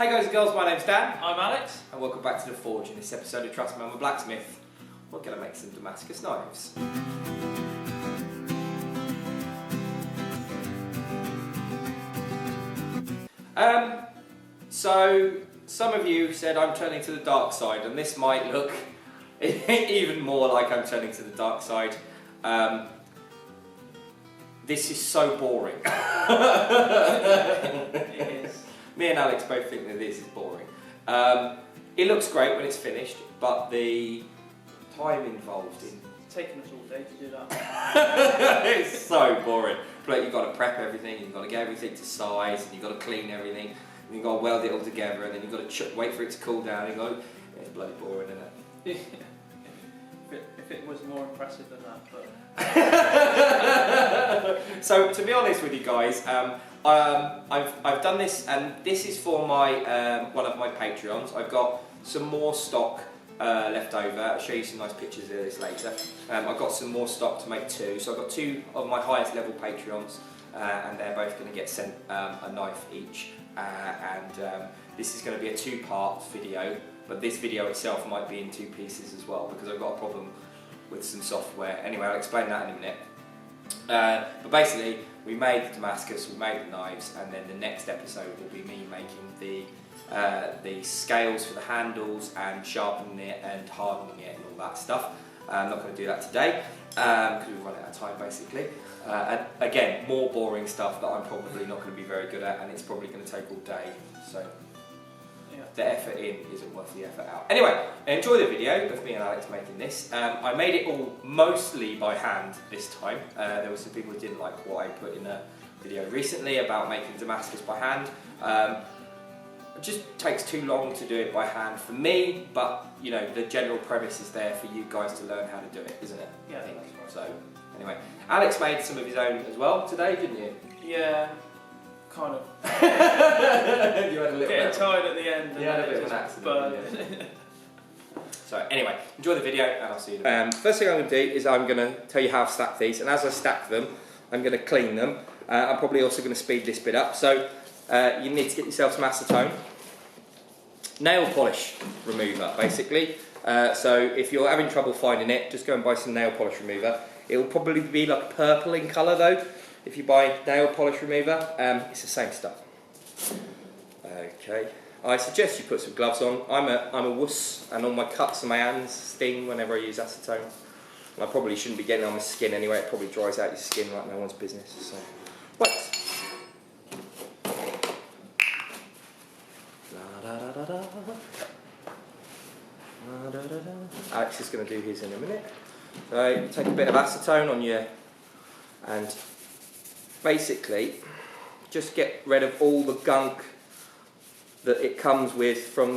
Hey guys and girls, my name's Dan. I'm Alex. And welcome back to The Forge. In this episode of Trust Me, I'm a Blacksmith. We're going to make some Damascus knives. So, some of you said I'm turning to the dark side, and this might look even more like I'm turning to the dark side. This is so boring. It is. Me and Alex both think that this is boring. It looks great when it's finished, but the time involved in... It's taken us all day to do that. It's so boring. But you've got to prep everything, you've got to get everything to size, and you've got to clean everything, and you've got to weld it all together, and then you've got to wait for it to cool down. You've got to... It's bloody boring, isn't it? if it was more impressive than that, but... So to be honest with you guys, I've done this, and this is for my one of my Patreons. I've got some more stock left over. I'll show you some nice pictures of this later. I've got some more stock to make too, so I've got two of my highest level Patreons, and they're both going to get sent a knife each. This is going to be a two-part video, but this video itself might be in two pieces as well because I've got a problem with some software. Anyway, I'll explain that in a minute. But basically, we made the Damascus, we made the knives, and then the next episode will be me making the scales for the handles and sharpening it and hardening it and all that stuff. I'm not going to do that today because we've run out of time basically. And again, more boring stuff that I'm probably not going to be very good at, and it's probably going to take all day. So the effort in isn't worth the effort out. Anyway, enjoy the video of me and Alex making this. I made it all mostly by hand this time. There were some people who didn't like what I put in a video recently about making Damascus by hand. It just takes too long to do it by hand for me, but you know, the general premise is there for you guys to learn how to do it, isn't it? Yeah, I think. that's right. So, anyway, Alex made some of his own as well today, didn't you? Yeah, kind of. You had a little Getting tired at the end. You had a bit of an accident. But So anyway, enjoy the video and I'll see you in a minute. First thing I'm going to do is I'm going to tell you how to stack these, and as I stack them, I'm going to clean them. I'm probably also going to speed this bit up. So you need to get yourself some acetone. Nail polish remover, basically. So if you're having trouble finding it, just go and buy some nail polish remover. It will probably be like purple in colour though. If you buy nail polish remover, it's the same stuff. Okay, I suggest you put some gloves on. I'm a wuss, and all my cuts and my hands sting whenever I use acetone. And I probably shouldn't be getting it on my skin anyway. It probably dries out your skin like no one's business. So, right. Alex is going to do his in a minute. So take a bit of acetone on you, and basically just get rid of all the gunk that it comes with from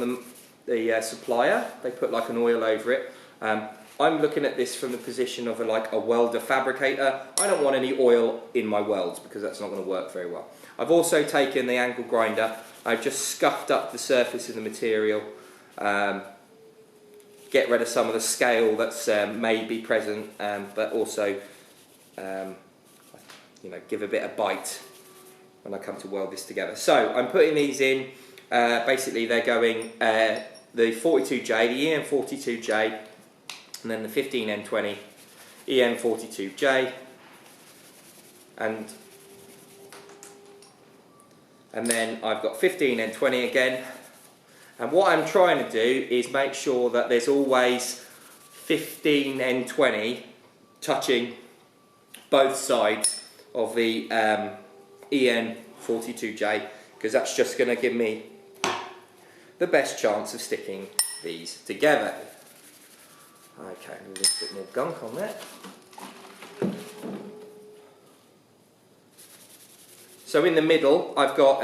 the supplier. They put like an oil over it. I'm looking at this from the position of like a welder fabricator. I don't want any oil in my welds because that's not going to work very well. I've also taken the angle grinder. I've just scuffed up the surface of the material, get rid of some of the scale that's may be present, but also you know, give a bit of bite when I come to weld this together. So I'm putting these in. Basically, they're going the 42J, the EN42J, and then the 15N20 EN42J, and then I've got 15N20 again. And what I'm trying to do is make sure that there's always 15N20 touching both sides of the EN42J, because that's just going to give me the best chance of sticking these together. Okay, a little bit more gunk on that. So in the middle, I've got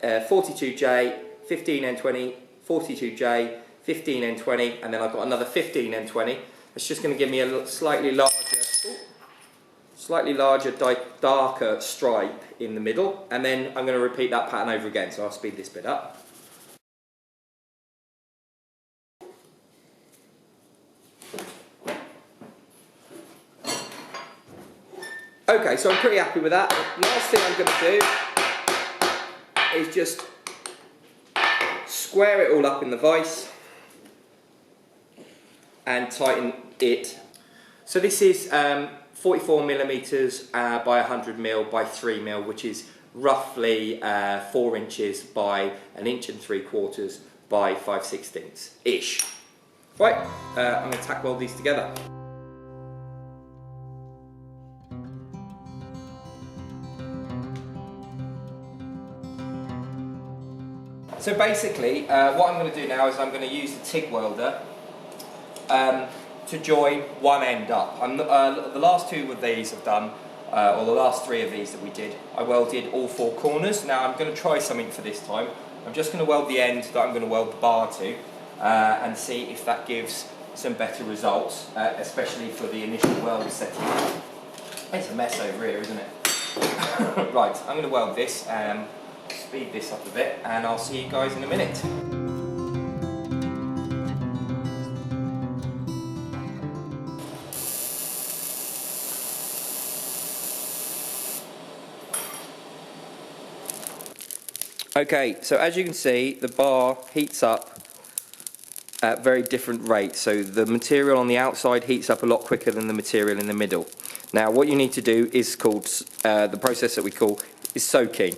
42J, 15N20, 42J, 15N20, and then I've got another 15N20. It's just going to give me a slightly larger, darker stripe in the middle, and then I'm going to repeat that pattern over again. So I'll speed this bit up. Okay, so I'm pretty happy with that. The last thing I'm going to do is just square it all up in the vise and tighten it. So this is 44 millimeters by 100 mil by 3 mil, which is roughly 4 inches by 1 3/4 inches by 5/16 ish. Right, I'm going to tack weld these together. So basically, what I'm going to do now is I'm going to use the TIG welder to join one end up. The last 2 of these I've done, or the last 3 of these that we did, I welded all 4 corners. Now I'm going to try something for this time. I'm just going to weld the end that I'm going to weld the bar to and see if that gives some better results, especially for the initial weld setting. It's a mess over here, isn't it? Right, I'm going to weld this, speed this up a bit, and I'll see you guys in a minute. Okay, so as you can see, the bar heats up at very different rates. So the material on the outside heats up a lot quicker than the material in the middle. Now what you need to do is called, the process that we call is soaking.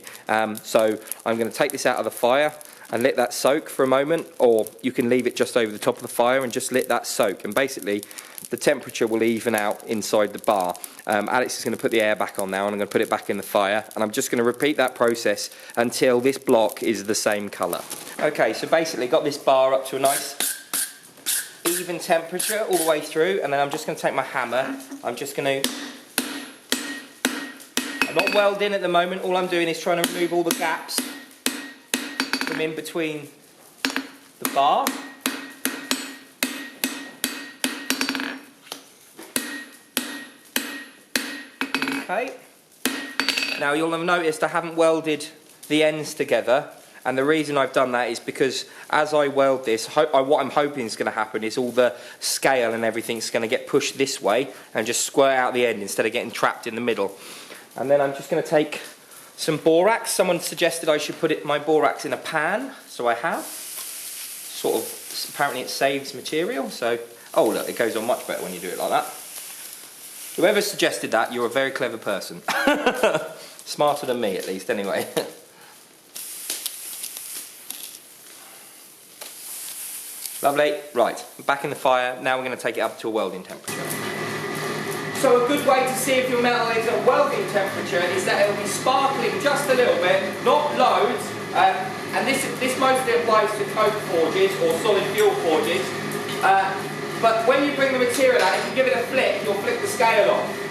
So I'm going to take this out of the fire and let that soak for a moment, or you can leave it just over the top of the fire and just let that soak, and basically the temperature will even out inside the bar. Alex is going to put the air back on now, and I'm going to put it back in the fire, and I'm just going to repeat that process until this block is the same colour. Okay, so basically got this bar up to a nice even temperature all the way through, and then I'm just going to take my hammer. I'm not welding at the moment. All I'm doing is trying to remove all the gaps from in between the bar. Okay. Now you'll have noticed I haven't welded the ends together, and the reason I've done that is because as I weld this, what I'm hoping is going to happen is all the scale and everything's going to get pushed this way and just squirt out the end instead of getting trapped in the middle. And then I'm just going to take some borax. Someone suggested I should put my borax in a pan, so I have. Sort of, apparently it saves material, so, oh look, it goes on much better when you do it like that. Whoever suggested that, you're a very clever person. Smarter than me, at least, anyway. Lovely. Right, back in the fire. Now we're going to take it up to a welding temperature. So a good way to see if your metal is at welding temperature is that it will be sparkling just a little bit, not loads. And this mostly applies to coke forges or solid fuel forges. But when you bring the material out, if you give it a flick, you'll flick the scale off.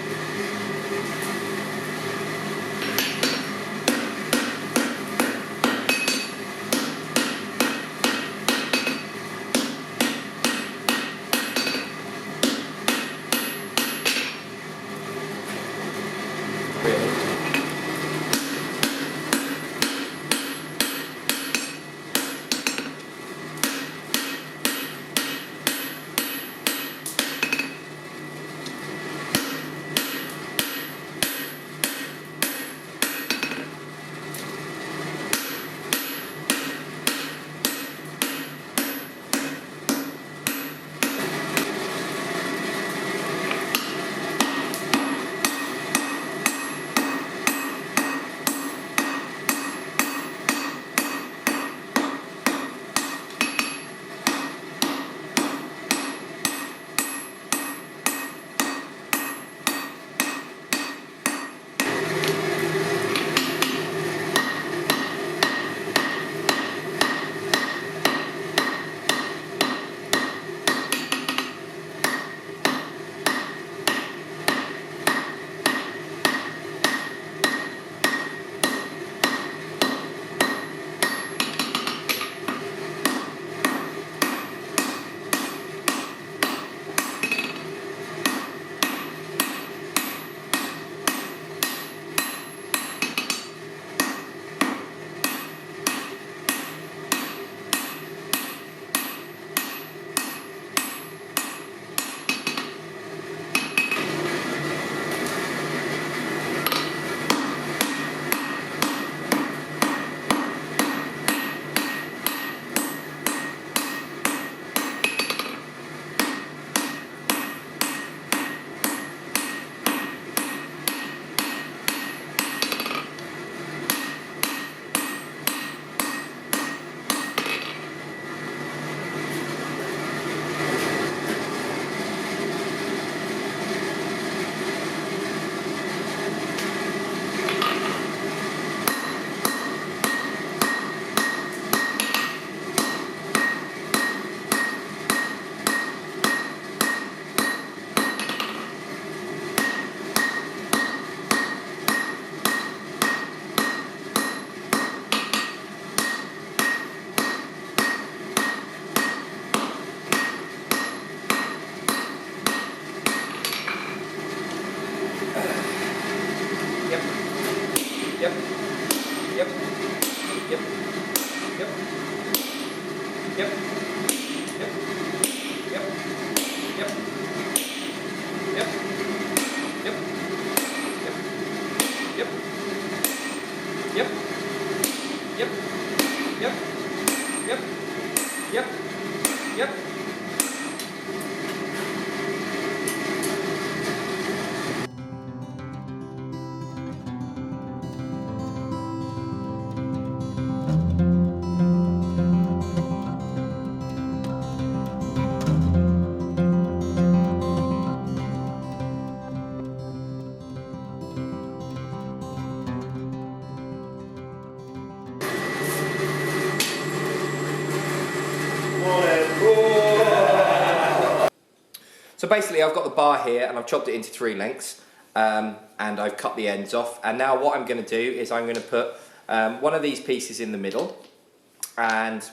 Yep. Yep. Yep. So basically I've got the bar here and I've chopped it into 3 lengths and I've cut the ends off, and now what I'm going to do is I'm going to put one of these pieces in the middle and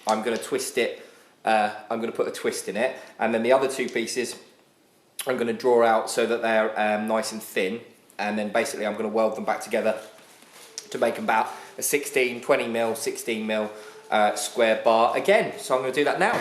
I'm going to twist it, I'm going to put a twist in it, and then the other 2 pieces I'm going to draw out so that they're nice and thin, and then basically I'm going to weld them back together to make about a 20mm, 16mm square bar again. So I'm going to do that now.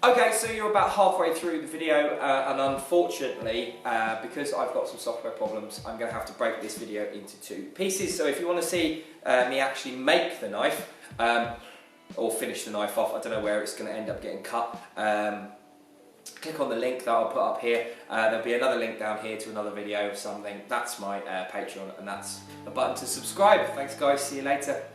Okay, so you're about halfway through the video, and unfortunately, because I've got some software problems, I'm going to have to break this video into 2 pieces. So if you want to see me actually make the knife, or finish the knife off, I don't know where it's going to end up getting cut, click on the link that I'll put up here. There'll be another link down here to another video of something. That's my Patreon, and that's a button to subscribe. Thanks guys, see you later.